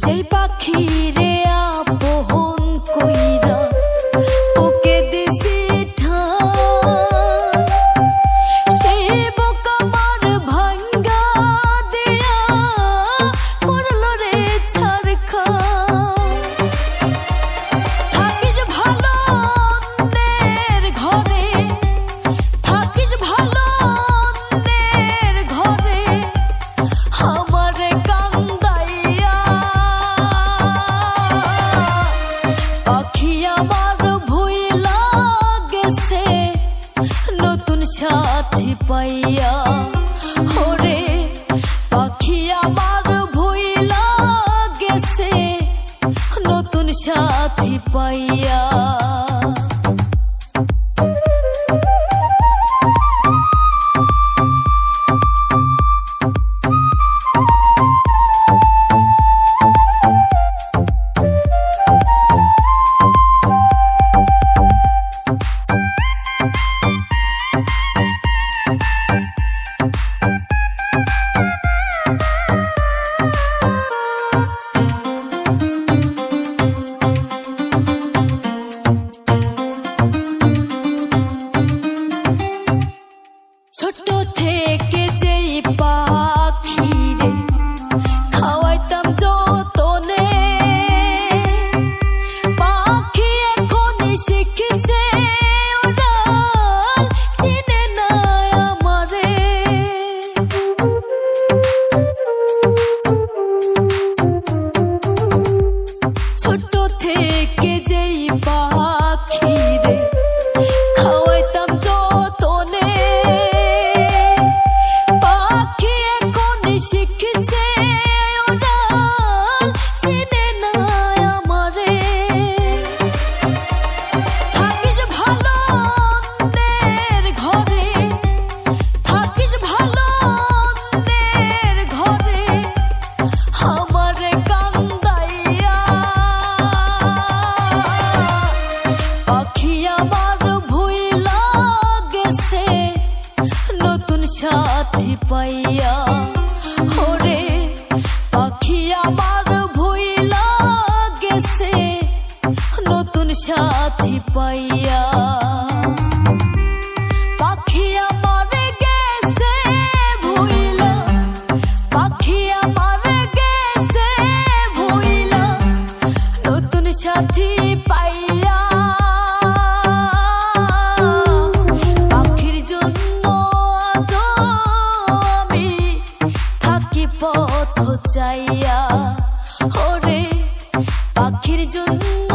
যেই পাখি রে আপন কইরা ওকে দিছি ঠাই, সেই বুক আমার ভাঙ্গা দিয়া করলো রে ছারখার। থাকিস ভালো অন্যের ঘরে, থাকিস ভালো অন্যের ঘরে, আমারে কান্দাইয়া পাখি আমার ভুইলা গেছে নতুন সাথী পাইয়া। ওরে পাখি আমার ভুইলা গেছে নতুন সাথী পাইয়া। ছোট থেকে যেই পাখি রে খাওয়াইতাম যতনে, পাখি এখন শিখেছে উড়াল, চিনে না আমারে। ছোট থেকে যেই পাখি রে খাওয়াইতাম যতনে, শিখছে উড়াল, চিনে না আমারে। থাকিস ভালো অন্যের ঘরে, থাকিস ভালো অন্যের ঘরে, আমারে কান্দাইয়া পাখি আমার ভুইলা গেছে নতুন সাথী পাইয়া। ওরে পাখি আমার ভুইলা গেছে নতুন সাথী পাইয়া। পাখি আমার গেছে ভুইলা, পাখি আমার গেছে ভুইলা নতুন সাথী পাইয়া। পাখির জন্য আজ আমি থাকি পথ চাইয়া। ওরে পাখির জন্য